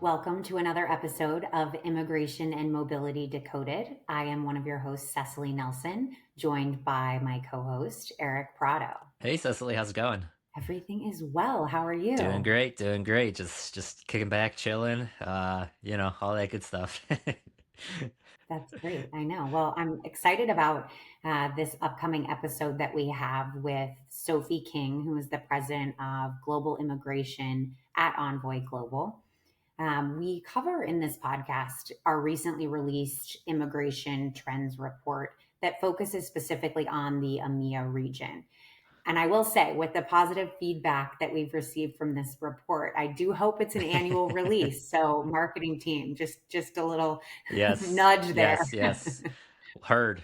Welcome to another episode of Immigration and Mobility Decoded. I am one of your hosts, Cecily Nelson, joined by my co host, Eric Prado. Hey Cecily, how's it going? Everything is well. How are Doing you? great, doing great. Just kicking back, chilling, all that good stuff. That's great. I know. Well, I'm excited about this upcoming episode that we have with Sophy King, who is the president of global immigration at Envoy Global. We cover in this podcast our recently released immigration trends report that focuses specifically on the EMEA region. And I will say, with the positive feedback that we've received from this report, I do hope it's an annual release. So, marketing team, just a little Yes, nudge there. yes, yes. Heard.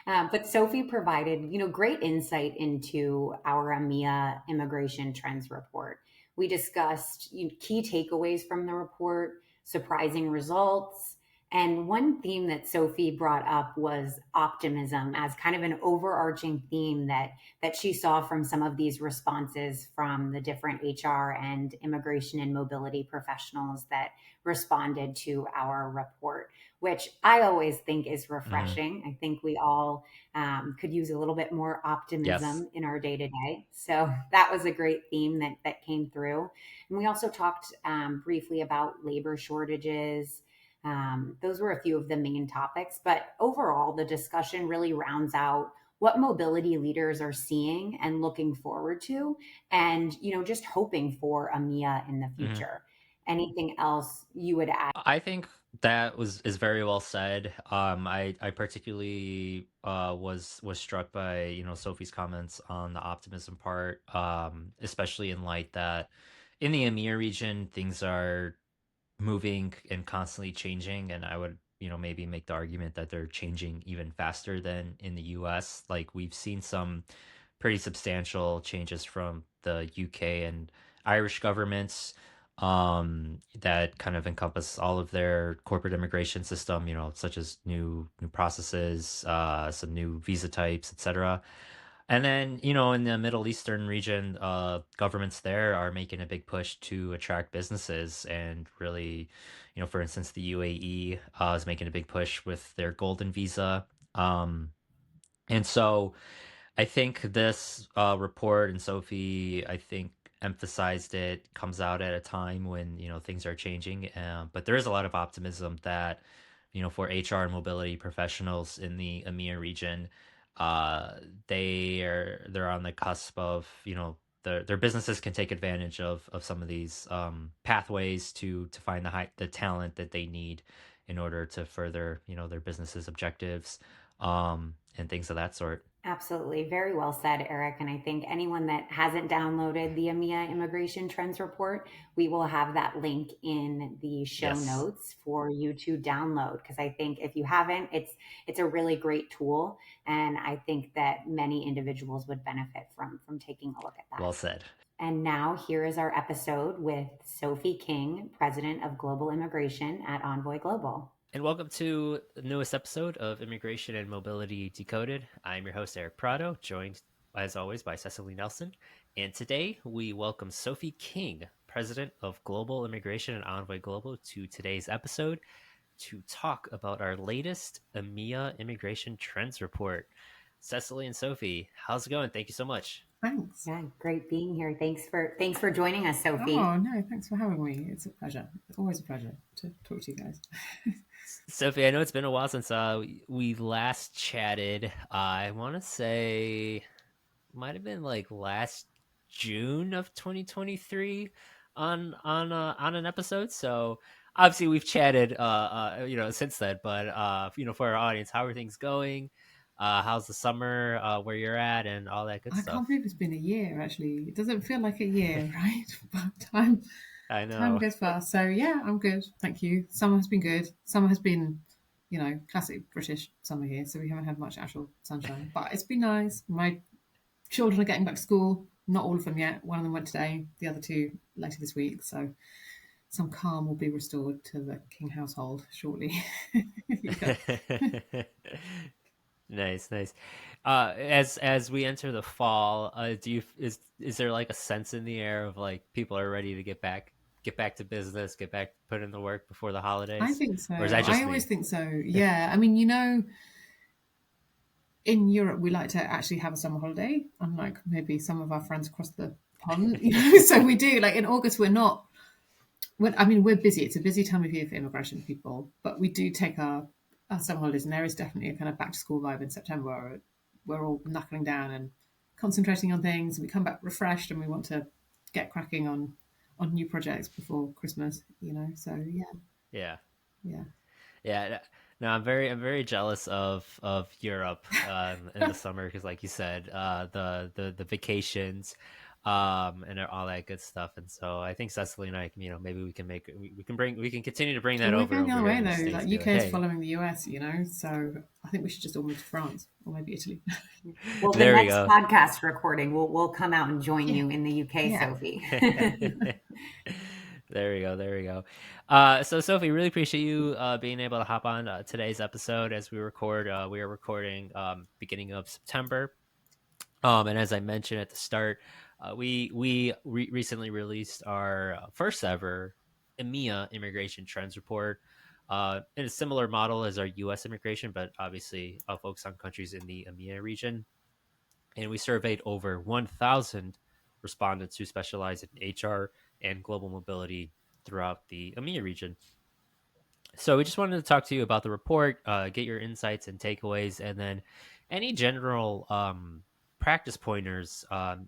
But Sophie provided, great insight into our EMEA immigration trends report. We discussed key takeaways from the report, surprising results, and one theme that Sophie brought up was optimism as kind of an overarching theme that she saw from some of these responses from the different HR and immigration and mobility professionals that responded to our report, which I always think is Hmm. refreshing. I think we all could use a little bit more Yes. optimism in our day to day. So that was a great theme that came through. And we also talked briefly about labor shortages. Those were a few of the main topics, but overall, the discussion really rounds out what mobility leaders are seeing and looking forward to, and just hoping for EMEA in the Hmm. future. Anything else you would add? I think that is very well said. I particularly was struck by Sophie's comments on the optimism part, especially in light that in the EMEA region things are moving and constantly changing, and I would maybe make the argument that they're changing even faster than in the US. Like we've seen some pretty substantial changes from the UK and Irish governments, that kind of encompass all of their corporate immigration system, such as new processes, some new visa types, etc. And then, in the Middle Eastern region, governments there are making a big push to attract businesses and really, for instance, the UAE is making a big push with their golden visa. And so I think this report, and Sophie, I think, emphasized it, comes out at a time when, things are changing. But there is a lot of optimism that, for HR and mobility professionals in the EMEA region, uh, they're on the cusp of, their businesses can take advantage of some of these pathways to find the talent that they need in order to further, their business's objectives, and things of that sort. Absolutely. Very well said, Eric. And I think anyone that hasn't downloaded the EMEA Immigration Trends Report, we will have that link in the show Yes. notes for you to download. Because I think if you haven't, it's a really great tool. And I think that many individuals would benefit from taking a look at that. Well said. And now here is our episode with Sophie King, President of Global Immigration at Envoy Global. And welcome to the newest episode of Immigration and Mobility Decoded. I'm your host, Eric Prado, joined as always by Cecily Nelson. And today we welcome Sophy King, President of Global Immigration and Envoy Global, to today's episode to talk about our latest EMEA Immigration Trends Report. Cecily and Sophie, how's it going? Thank you so much. Thanks. Yeah, great being here. Thanks for joining us, Oh, Sophie. no, thanks for having me. It's a pleasure. It's always a pleasure to talk to you guys. Sophie, I know it's been a while since we last chatted. I want to say might have been like last June of 2023 on an episode. So obviously we've chatted since then, but for our audience, how are things going? How's the summer, where you're at, and all that good I stuff? can't believe it's been a year, actually. It doesn't feel like a year, right? But I time know. goes fast. So, yeah, I'm good. Thank you. Summer has been good. Summer has been, classic British summer here. So we haven't had much actual sunshine. But it's been nice. My children are getting back to school. Not all of them yet. One of them went today, the other two later this week. So some calm will be restored to the King household shortly. Yeah. Nice, nice. As we enter the fall, do you is there like a sense in the air of like people are ready to get back? get back to business, get back, put in the work before the I holidays? think so. Or is that I just always me? think so. Yeah. I mean, in Europe, we like to actually have a summer holiday, unlike maybe some of our friends across the pond. So we do. Like in August, we're not. I mean, we're busy. It's a busy time of year for immigration people, but we do take our summer holidays, and there is definitely a kind of back to school vibe in September where we're all knuckling down and concentrating on things, and we come back refreshed, and we want to get cracking on new projects before Christmas. So yeah, Yeah. yeah. Yeah. No, I'm very jealous of Europe in the summer because, like you said, the vacations, and all that good stuff. And so I think Cecily and I, maybe we can continue to bring that We're over going the other here way in the though. States. Like Be UK like, is hey, following the US, so I think we should just all move to France or maybe Italy. Well, the there we next go. podcast recording, we'll come out and join Yeah, you in the UK, yeah. Sophie. There we go. There we go. So Sophie, really appreciate you being able to hop on today's episode as we record. We are recording beginning of September. And as I mentioned at the start, we recently released our first ever EMEA immigration trends report. In a similar model as our U.S. immigration, but obviously focused on countries in the EMEA region. And we surveyed over 1,000 respondents who specialize in HR and global mobility throughout the EMEA region. So we just wanted to talk to you about the report, get your insights and takeaways, and then any general practice pointers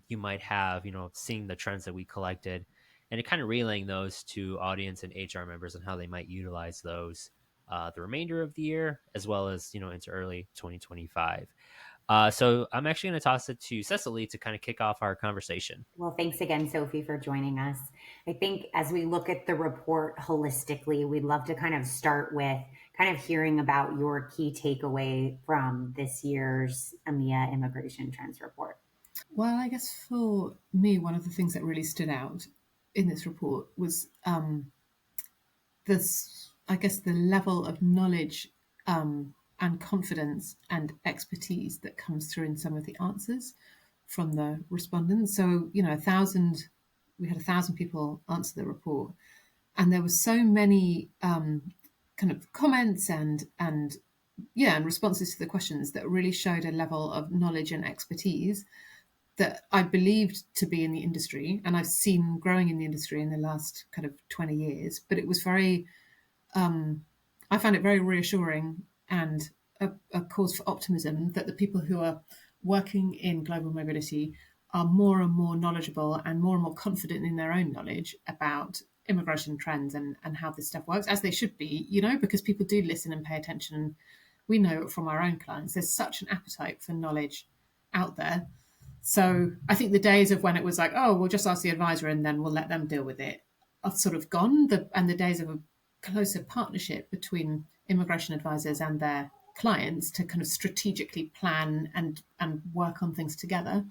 you might have, seeing the trends that we collected, and kind of relaying those to audience and HR members and how they might utilize those the remainder of the year, as well as into early 2025. So I'm actually going to toss it to Cecily to kind of kick off our conversation. Well, thanks again, Sophie, for joining us. I think as we look at the report holistically, we'd love to kind of start with kind of hearing about your key takeaway from this year's EMEA Immigration Trends Report. Well, I guess for me, one of the things that really stood out in this report was this, I guess, the level of knowledge and confidence and expertise that comes through in some of the answers from the respondents. So, we had 1,000 people answer the report, and there were so many kind of comments and responses to the questions that really showed a level of knowledge and expertise that I believed to be in the industry, and I've seen growing in the industry in the last kind of 20 years. But it was I found it very reassuring and a cause for optimism that the people who are working in global mobility are more and more knowledgeable and more confident in their own knowledge about immigration trends and how this stuff works, as they should be, because people do listen and pay attention. We know from our own clients, there's such an appetite for knowledge out there. So I think the days of when it was like, oh, we'll just ask the advisor and then we'll let them deal with it are sort of gone. And the days of a closer partnership between immigration advisors and their clients to kind of strategically plan and work on things together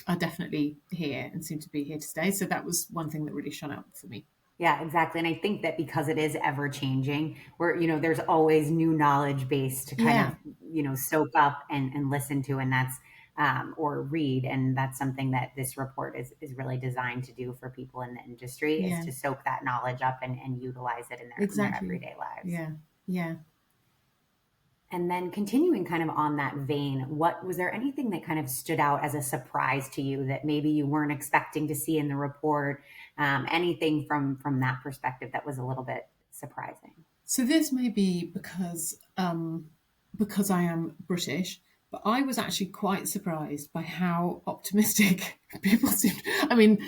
are definitely here and seem to be here to stay. So that was one thing that really shone out for me. Yeah, exactly. And I think that because it is ever changing, where, there's always new knowledge base to kind of, Yeah, soak up and listen to. And that's, or read. And that's something that this report is really designed to do for people in the industry, is yeah, to soak that knowledge up and utilize it in their exactly. everyday lives. Yeah, yeah. And then continuing kind of on that vein, was there anything that kind of stood out as a surprise to you that maybe you weren't expecting to see in the report? Anything from that perspective that was a little bit surprising? So this may be because I am British, but I was actually quite surprised by how optimistic people seemed. I mean,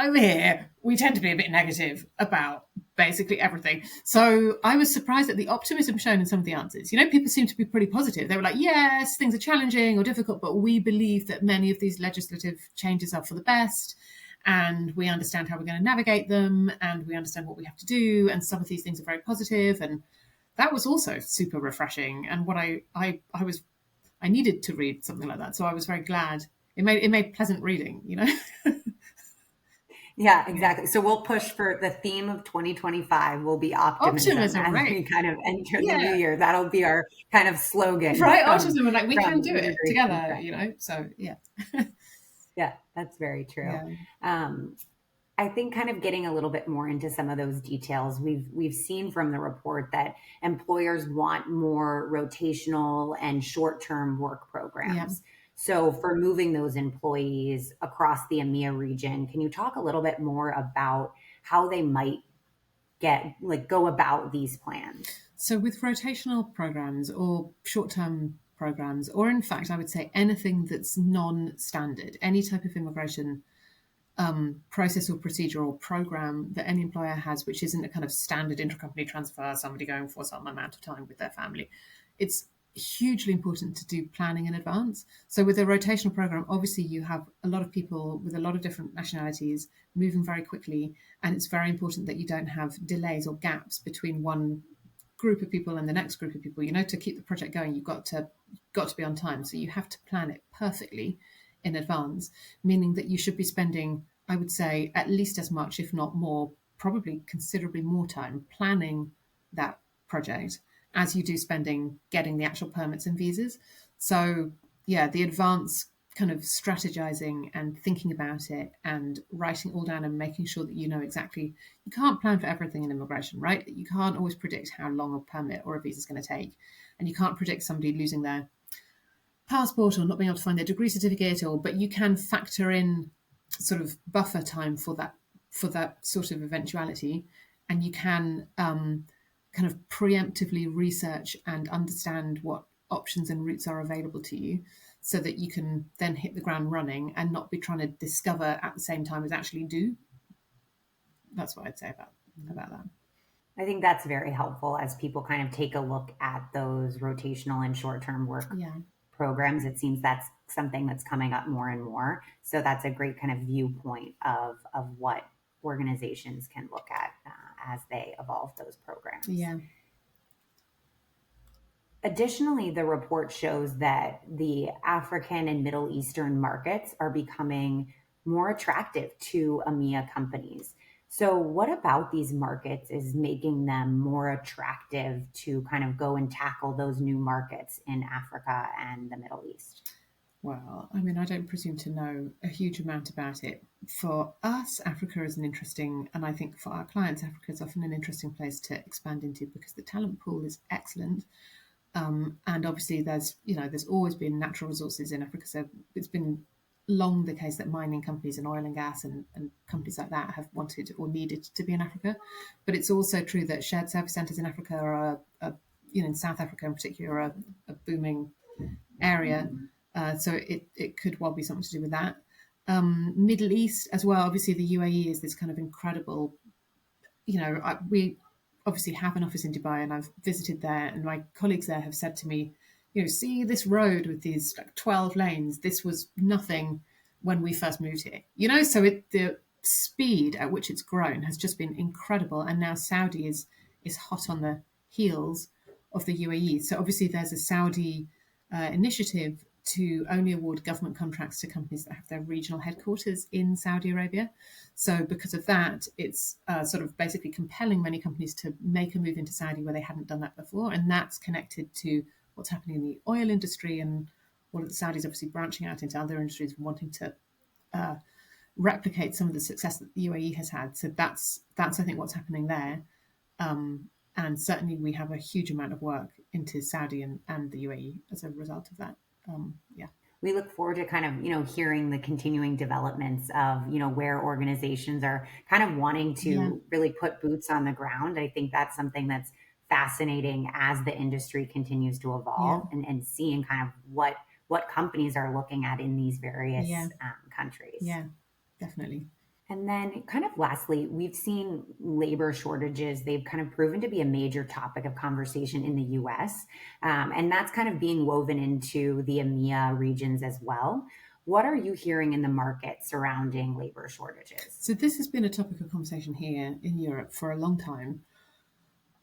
over here, we tend to be a bit negative about basically everything. So I was surprised at the optimism shown in some of the answers. People seem to be pretty positive. They were like, yes, things are challenging or difficult, but we believe that many of these legislative changes are for the best. And we understand how we're going to navigate them, and we understand what we have to do. And some of these things are very positive, and that was also super refreshing. And what I needed to read something like that, so I was very glad. It made pleasant reading. Yeah, Yeah. exactly. So we'll push for the theme of 2025 will be optimism Optimism, as right? we kind of enter the new Yeah, year. That'll be our kind of slogan right. from Autism, like we can do it immigration together, trends. So yeah, Yeah, that's very true. yeah, Um, I think kind of getting a little bit more into some of those details, we've seen from the report that employers want more rotational and short-term work Yeah. programs. So for moving those employees across the EMEA region, can you talk a little bit more about how they might go about these plans? So with rotational programs or short-term programs, or in fact, I would say anything that's non-standard, any type of immigration process or procedure or program that any employer has, which isn't a kind of standard intercompany transfer, somebody going for some amount of time with their family, it's hugely important to do planning in advance. So with a rotational program, obviously you have a lot of people with a lot of different nationalities moving very quickly, and it's very important that you don't have delays or gaps between one group of people and the next group of people. To keep the project going, you've got to be on time. So you have to plan it perfectly in advance, meaning that you should be spending, I would say, at least as much, if not more, probably considerably more time planning that project as you do spending getting the actual permits and visas. So yeah, the advance kind of strategizing and thinking about it and writing it all down and making sure that you know exactly. You can't plan for everything in immigration, right? You can't always predict how long a permit or a visa is going to take, and you can't predict somebody losing their passport or not being able to find their degree certificate, but you can factor in sort of buffer time for that sort of eventuality, and you can kind of preemptively research and understand what options and routes are available to you, so that you can then hit the ground running and not be trying to discover at the same time as actually do. That's what I'd say about that. I think that's very helpful as people kind of take a look at those rotational and short-term work Yeah, programs. It seems that's something that's coming up more and more. So that's a great kind of viewpoint of what organizations can look at as they evolve those programs. yeah. Additionally, the report shows that the African and Middle Eastern markets are becoming more attractive to EMEA companies. So, what about these markets is making them more attractive to kind of go and tackle those new markets in Africa and the Middle East? Well, I mean, I don't presume to know a huge amount about it. For us, Africa is an interesting, and I think for our clients, Africa is often an interesting place to expand into because the talent pool is excellent. And obviously, there's always been natural resources in Africa. So it's been long the case that mining companies and oil and gas and companies like that have wanted or needed to be in Africa. But it's also true that shared service centres in Africa in South Africa in particular, are a booming area. So it could well be something to do with that. Middle East as well. Obviously, the UAE is this kind of incredible. We obviously have an office in Dubai, and I've visited there, and my colleagues there have said to me, see this road with these like 12 lanes. This was nothing when we first moved here. So the speed at which it's grown has just been incredible, and now Saudi is hot on the heels of the UAE. So obviously, there's a Saudi initiative to only award government contracts to companies that have their regional headquarters in Saudi Arabia. So, because of that, it's sort of basically compelling many companies to make a move into Saudi where they hadn't done that before. And that's connected to what's happening in the oil industry, and all of the Saudis obviously branching out into other industries, wanting to replicate some of the success that the UAE has had. So that's I think what's happening there. And certainly we have a huge amount of work into Saudi and the UAE as a result of that. Yeah. We look forward to kind of hearing the continuing developments of where organizations are kind of wanting Yeah. to really put boots on the ground. I think that's something that's fascinating as the industry continues to Yeah. evolve, and seeing kind of what companies are looking at in these various Yeah. countries. Yeah. Definitely. And then, kind of lastly, we've seen labor shortages. They've kind of proven to be a major topic of conversation in the US. And that's kind of being woven into the EMEA regions as well. What are you hearing in the market surrounding labor shortages? So this has been a topic of conversation here in Europe for a long time.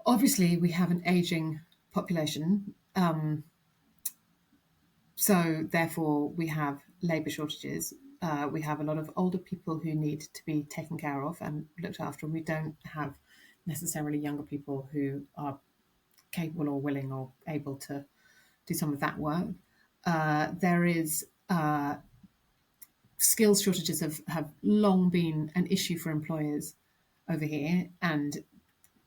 Obviously, we have an aging population. So therefore, we have labour shortages. We have a lot of older people who need to be taken care of and looked after, and we don't have necessarily younger people who are capable or willing or able to do some of that work. There is skills shortages have long been an issue for employers over here, and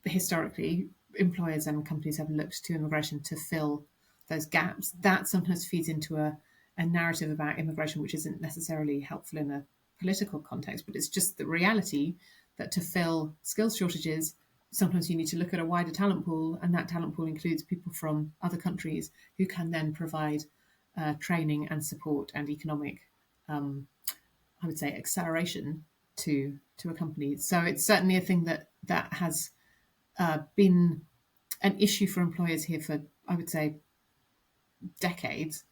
historically, employers and companies have looked to immigration to fill those gaps. That sometimes feeds into a narrative about immigration, which isn't necessarily helpful in a political context, but it's just the reality that to fill skills shortages, sometimes you need to look at a wider talent pool, and that talent pool includes people from other countries who can then provide training and support and economic, I would say, acceleration to a company. So it's certainly a thing that has been an issue for employers here for, I would say, decades.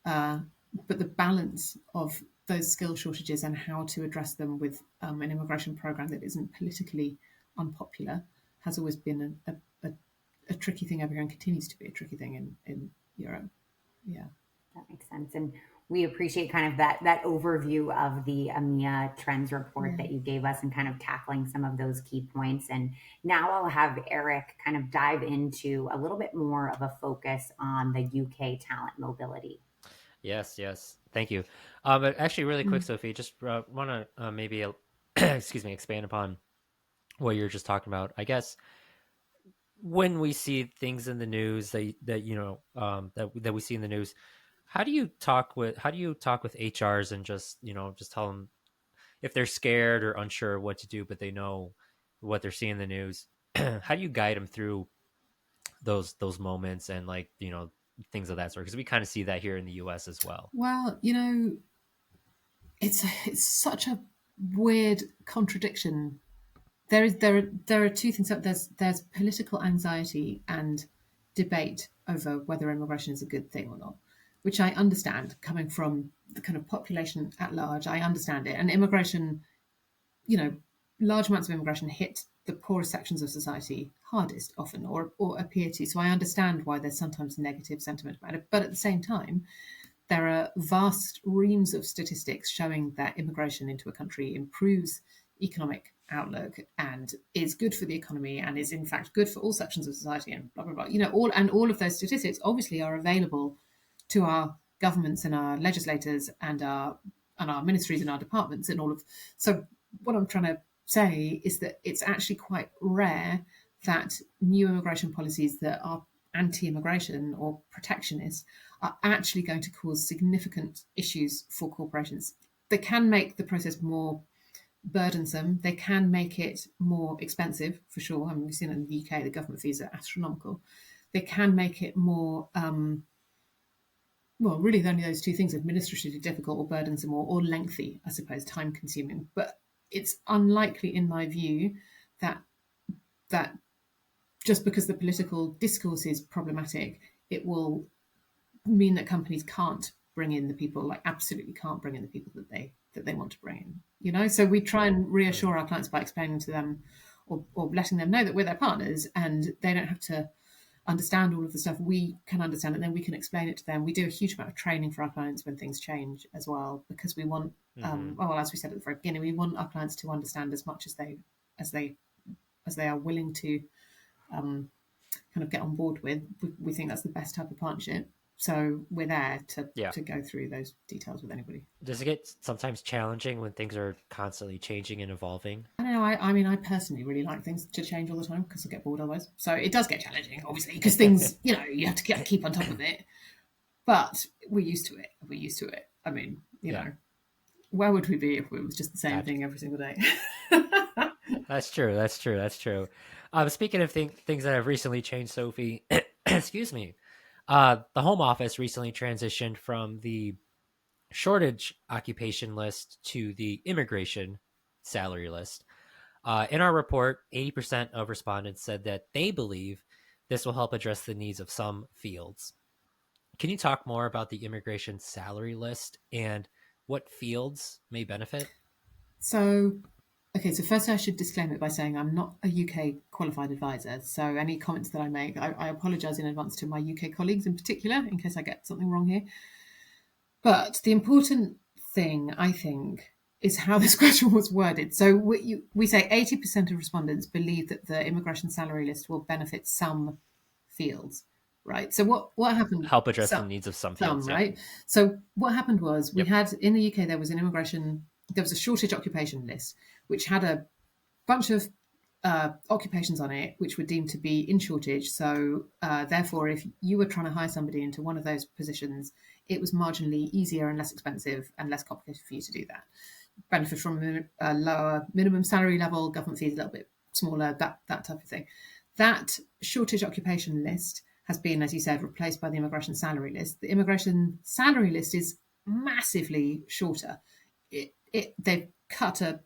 But the balance of those skill shortages and how to address them with an immigration program that isn't politically unpopular has always been a tricky thing over here, and continues to be a tricky thing in Europe. Yeah. That makes sense. And we appreciate kind of that overview of the EMEA trends report Yeah. that you gave us and kind of tackling some of those key points. And now I'll have Eric kind of dive into a little bit more of a focus on the UK talent mobility. Yes, yes. Thank you. But actually, really quick, Mm. Sophie, just want to maybe, excuse me, expand upon what you're just talking about. I guess when we see things in the news that you know that we see in the news, how do you talk with HRs and just just tell them if they're scared or unsure what to do, but they know what they're seeing in the news. How do you guide them through those moments and like things of that sort? Because we kind of see that here in the U.S. as well. Well, it's such a weird contradiction. There are two things. There's political anxiety and debate over whether immigration is a good thing or not, which I understand coming from the kind of population at large. I understand it, and immigration, you know, large amounts of immigration hit the poorest sections of society hardest often, or appear to. So I understand why there's sometimes negative sentiment about it, but at the same time, there are vast reams of statistics showing that immigration into a country improves economic outlook and is good for the economy and is in fact good for all sections of society and blah blah blah. All of those statistics obviously are available to our governments and our legislators and our ministries and our departments and all of. So what I'm trying to say is that it's actually quite rare that new immigration policies that are anti-immigration or protectionist are actually going to cause significant issues for corporations. They can make the process more burdensome. They can make it more expensive, for sure. I mean, we've seen it in the UK, the government fees are astronomical. They can make it more, well, really only those two things: administratively difficult or burdensome, or lengthy, I suppose, time consuming. But it's unlikely, in my view, that that just because the political discourse is problematic, it will mean that companies can't bring in the people, like absolutely can't bring in the people that they want to bring in. So we try and reassure our clients by explaining to them or letting them know that we're their partners and they don't have to understand all of the stuff. We can understand it, and then we can explain it to them. We do a huge amount of training for our clients when things change as well, because we want, well, as we said at the very beginning, we want our clients to understand as much as they are willing to kind of get on board with. We think that's the best type of partnership. So we're there to go through those details with anybody. Does it get sometimes challenging when things are constantly changing and evolving? I don't know. I mean, I personally really like things to change all the time because I get bored otherwise. So it does get challenging, obviously, because things, you have to keep on top of it. But we're used to it. We're used to it. I mean, where would we be if it was just the same thing every single day? That's true. That's true. That's true. Speaking of things that have recently changed, Sophie, excuse me, the Home Office recently transitioned from the shortage occupation list to the immigration salary list. In our report, 80% of respondents said that they believe this will help address the needs of some fields. Can you talk more about the immigration salary list and what fields may benefit? So first I should disclaim it by saying I'm not a UK qualified advisor. So any comments that I make, I apologise in advance to my UK colleagues in particular, in case I get something wrong here. But the important thing, I think, is how this question was worded. So we say 80% of respondents believe that the immigration salary list will benefit some fields. right? So what happened? Help address the needs of some Some, fields. Yep. right? So what happened was we Yep. had in the UK there was a shortage occupation list which had a bunch of occupations on it which were deemed to be in shortage. So therefore, if you were trying to hire somebody into one of those positions, it was marginally easier and less expensive and less complicated for you to do that. Benefit from a lower minimum salary level, government fees a little bit smaller, that type of thing. That shortage occupation list has been, as you said, replaced by the immigration salary list. The immigration salary list is massively shorter. They've cut a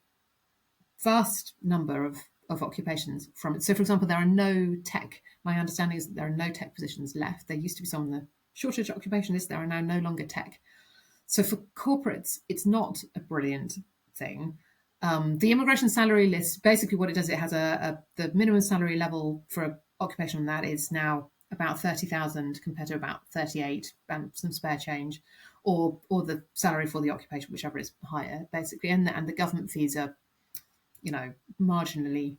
vast number of occupations from it. So, for example, there are no tech. My understanding is that there are no tech positions left. There used to be some on the shortage occupation list. There are now no longer tech. So for corporates, it's not a brilliant thing. The immigration salary list, basically what it does, it has the minimum salary level for an occupation on that is now about 30,000 compared to about 38 and some spare change, or the salary for the occupation, whichever is higher, basically. And the government fees are, marginally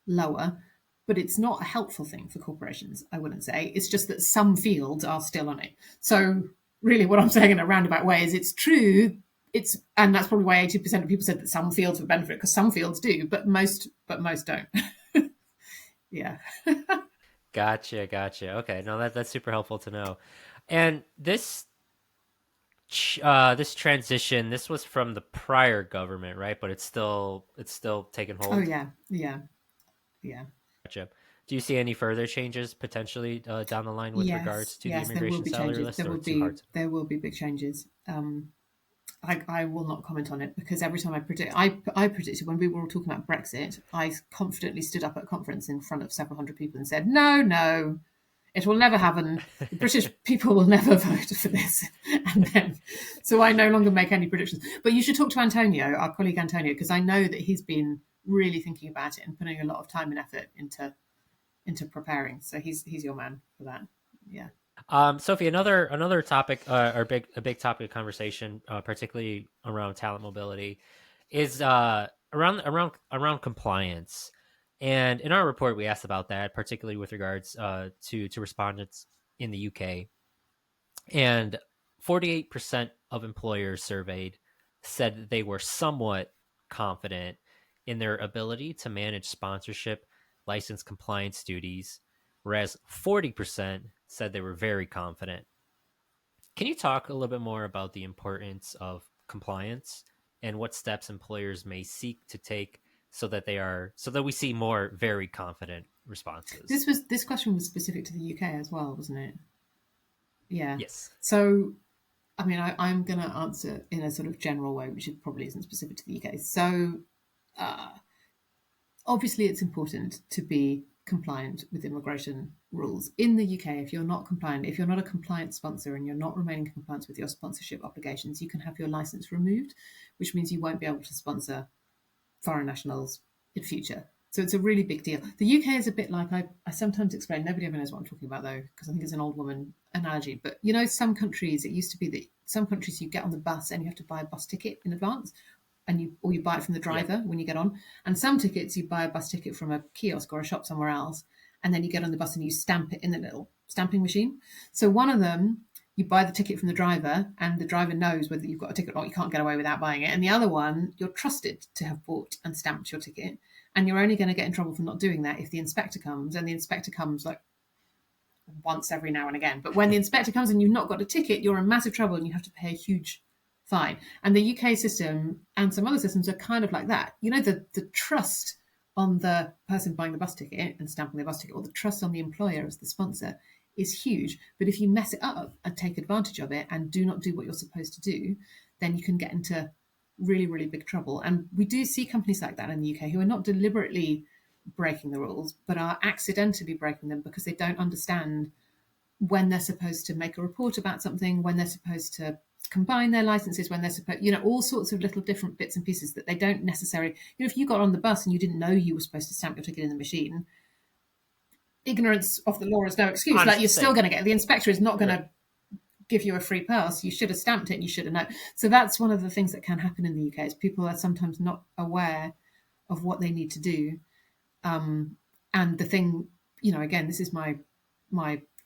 lower, but it's not a helpful thing for corporations, I wouldn't say. It's just that some fields are still on it. So really what I'm saying in a roundabout way is it's true. And that's probably why 80% of people said that some fields would benefit, because some fields do, but most don't. Yeah. Gotcha. Okay, no, that's super helpful to know. And this transition, this was from the prior government, right? But it's still taking Oh hold. yeah. Gotcha. Do you see any further changes potentially down the line with regards to the There will immigration be salary changes. list, or too hard to? There will be big changes. I will not comment on it because every time I predicted when we were all talking about Brexit, I confidently stood up at a conference in front of several hundred people and said, no, it will never happen. The British people will never vote for this. And then, so I no longer make any predictions. But you should talk to Antonio, our colleague Antonio, because I know that he's been really thinking about it and putting a lot of time and effort into preparing. So he's your man for that. Yeah. Sophie, another topic, or a big topic of conversation, particularly around talent mobility, is around compliance. And in our report, we asked about that, particularly with regards to respondents in the UK. And 48% of employers surveyed said that they were somewhat confident in their ability to manage sponsorship, license compliance duties, whereas 40% said they were very confident. Can you talk a little bit more about the importance of compliance and what steps employers may seek to take so that we see more very confident responses? This question was specific to the UK as well, wasn't it? Yeah. Yes. So, I mean, I'm going to answer in a sort of general way, which probably isn't specific to the UK. So, obviously, it's important to be compliant with immigration rules. In the UK, if you're not compliant, if you're not a compliant sponsor and you're not remaining in compliance with your sponsorship obligations, you can have your license removed, which means you won't be able to sponsor foreign nationals in future. So it's a really big deal. The UK is a bit like, I sometimes explain, nobody ever knows what I'm talking about though, because I think it's an old woman analogy. But some countries, it used to be that some countries you get on the bus and you have to buy a bus ticket in advance, or you buy it from the driver when you get on. And some tickets you buy a bus ticket from a kiosk or a shop somewhere else, and then you get on the bus and you stamp it in the little stamping machine. So one of them, you buy the ticket from the driver and the driver knows whether you've got a ticket or not. You can't get away without buying it. And the other one, you're trusted to have bought and stamped your ticket. And you're only going to get in trouble for not doing that if the inspector comes. And the inspector comes like once every now and again. But when the inspector comes and you've not got a ticket, you're in massive trouble and you have to pay a huge fine. And the UK system and some other systems are kind of like that. The trust on the person buying the bus ticket and stamping the bus ticket, or the trust on the employer as the sponsor, is huge. But if you mess it up and take advantage of it and do not do what you're supposed to do, then you can get into really, really big trouble. And we do see companies like that in the UK who are not deliberately breaking the rules, but are accidentally breaking them because they don't understand when they're supposed to make a report about something, when they're supposed to combine their licenses, when they're supposed, all sorts of little different bits and pieces that they don't necessarily, if you got on the bus and you didn't know you were supposed to stamp your ticket in the machine, ignorance of the law is no excuse. Honest Like, you're still going to get, the inspector is not going Right. to give you a free pass. You should have stamped it and you should have known. So that's one of the things that can happen in the UK, is people are sometimes not aware of what they need to do. And the thing, again, this is my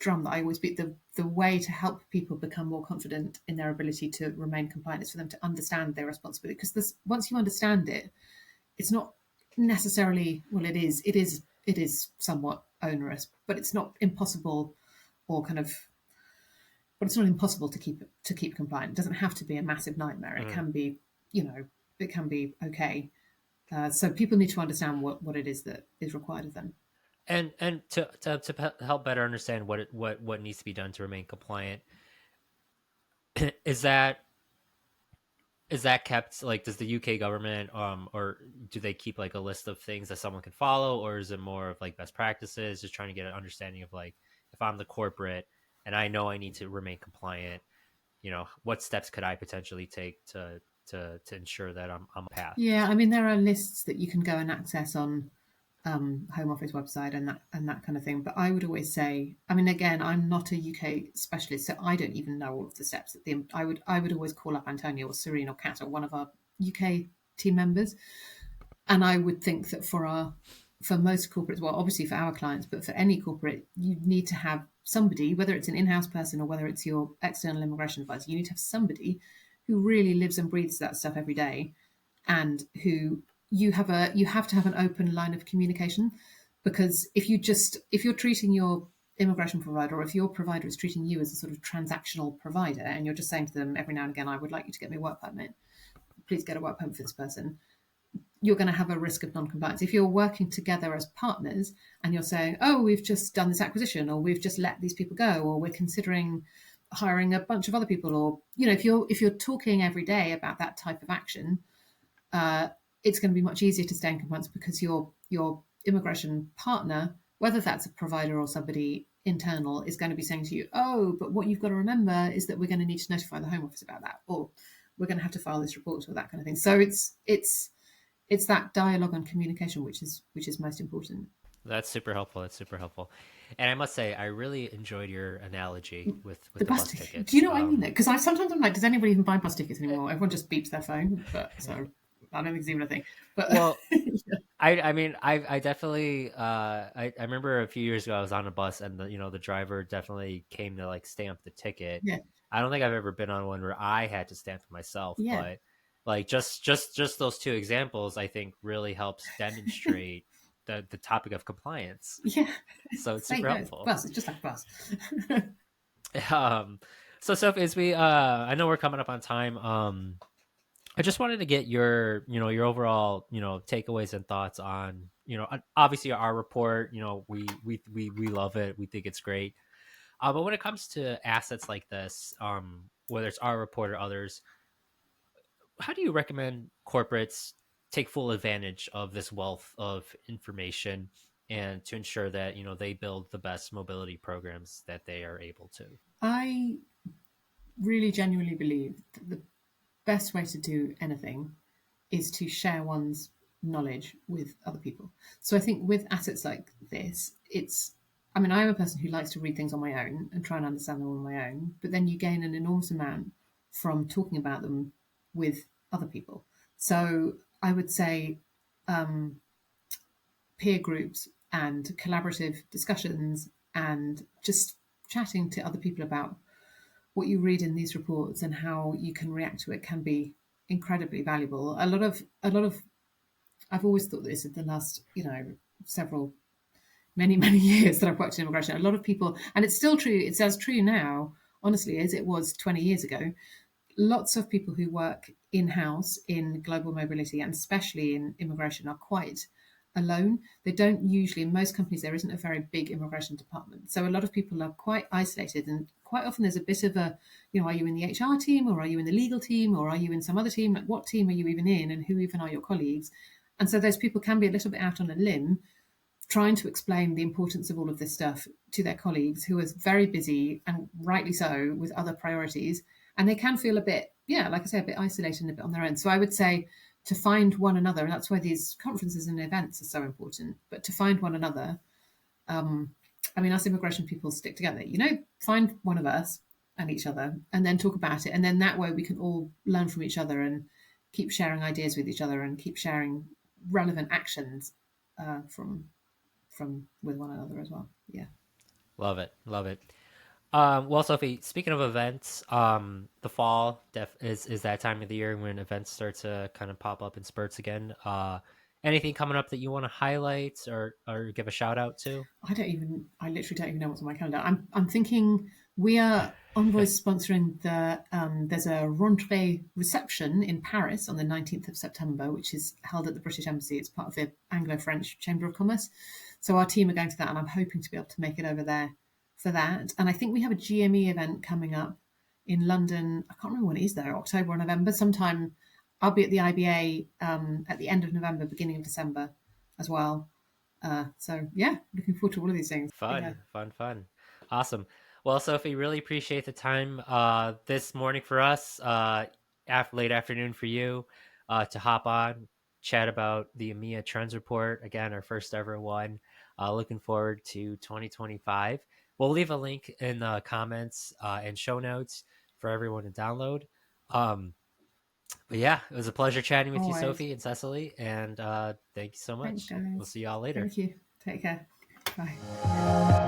drum that I always beat. The way to help people become more confident in their ability to remain compliant is for them to understand their responsibility. Because once you understand it, it's not necessarily, well, it is somewhat onerous, but it's not impossible, or kind of, but it's not impossible to keep compliant. It doesn't have to be a massive nightmare. It can be, it can be okay. So people need to understand what it is that is required of them. And to help better understand what needs to be done to remain compliant, is that kept, like, does the UK government or do they keep like a list of things that someone can follow, or is it more of like best practices, just trying to get an understanding of, like, if I'm the corporate and I know I need to remain compliant, what steps could I potentially take to ensure that I'm on path? Yeah, I mean, there are lists that you can go and access on Home Office website and that kind of thing. But I would always say, I mean, again, I'm not a UK specialist, so I don't even know all of the steps. I would always call up Antonia or Serene or Kat or one of our UK team members, and I would think that for most corporates, well, obviously for our clients, but for any corporate, you need to have somebody, whether it's an in-house person or whether it's your external immigration advisor, you need to have somebody who really lives and breathes that stuff every day, and who you have to have an open line of communication. Because if you're treating your immigration provider, or if your provider is treating you as a sort of transactional provider, and you're just saying to them every now and again, I would like you to get me a work permit, please get a work permit for this person, you're going to have a risk of non-compliance. If you're working together as partners and you're saying, oh, we've just done this acquisition, or we've just let these people go, or we're considering hiring a bunch of other people, or if you're talking every day about that type of action, it's going to be much easier to stay in compliance, because your immigration partner, whether that's a provider or somebody internal, is going to be saying to you, oh, but what you've got to remember is that we're going to need to notify the Home Office about that, or we're going to have to file this report, or that kind of thing. So it's that dialogue and communication which is most important. That's super helpful. And I must say, I really enjoyed your analogy with The the bus bus ticket. tickets. Do you know what I mean? Because sometimes I'm like, does anybody even buy bus tickets anymore? Everyone just beeps their phone. But so I don't think it's even a thing. But Well, yeah. I mean, I definitely I remember a few years ago I was on a bus, and the driver definitely came to like stamp the ticket. Yeah. I don't think I've ever been on one where I had to stamp it myself, Yeah. but like just those two examples, I think, really helps demonstrate the topic of compliance. Yeah. So it's There you super go. It's helpful. bus. It's just like a bus. Um, so Sophie, as we I know we're coming up on time. I just wanted to get your overall, takeaways and thoughts on, obviously our report. We love it. We think it's great. But when it comes to assets like this, whether it's our report or others, how do you recommend corporates take full advantage of this wealth of information, and to ensure that they build the best mobility programs that they are able to? I really genuinely believe that the best way to do anything is to share one's knowledge with other people. So I think with assets like this, I mean, I'm a person who likes to read things on my own and try and understand them on my own, but then you gain an enormous amount from talking about them with other people. So I would say um, peer groups and collaborative discussions, and just chatting to other people about what you read in these reports and how you can react to it can be incredibly valuable. A lot of I've always thought this in the last, several many years that I've worked in immigration. A lot of people, and it's still true, it's as true now, honestly, as it was 20 years ago. Lots of people who work in-house in global mobility, and especially in immigration, are quite alone. They don't usually, in most companies, there isn't a very big immigration department. So a lot of people are quite isolated, and quite often there's a bit of a, are you in the HR team, or are you in the legal team, or are you in some other team? Like, what team are you even in, and who even are your colleagues? And so those people can be a little bit out on a limb trying to explain the importance of all of this stuff to their colleagues, who are very busy, and rightly so, with other priorities. And they can feel a bit, like I say, a bit isolated and a bit on their own. So I would say to find one another, and that's why these conferences and events are so important, but to find one another. I mean, us immigration people stick together, find one of us and each other, and then talk about it. And then that way we can all learn from each other, and keep sharing ideas with each other, and keep sharing relevant actions from with one another as well. Yeah. Love it. Love it. Well, Sophie, speaking of events, the fall is that time of the year when events start to kind of pop up in spurts again. Anything coming up that you want to highlight or give a shout out to? I literally don't even know what's on my calendar. I'm thinking we are Envoys sponsoring there's a rentrée reception in Paris on the 19th of September, which is held at the British Embassy. It's part of the Anglo-French Chamber of Commerce. So our team are going to that, and I'm hoping to be able to make it over there for that. And I think we have a GME event coming up in London. I can't remember when it is though, October or November. Sometime I'll be at the IBA at the end of November, beginning of December as well. So yeah, looking forward to all of these things. But yeah. Fun. Awesome. Well, Sophie, really appreciate the time this morning for us, late afternoon for you, to hop on, chat about the EMEA Trends Report. Again, our first ever one. Looking forward to 2025. We'll leave a link in the comments and show notes for everyone to download. Um, but yeah, it was a pleasure chatting with you, Always. Sophie and Cecily, and thank you so Thanks, much. We'll guys. see you all later. Thank you. Take care. Bye.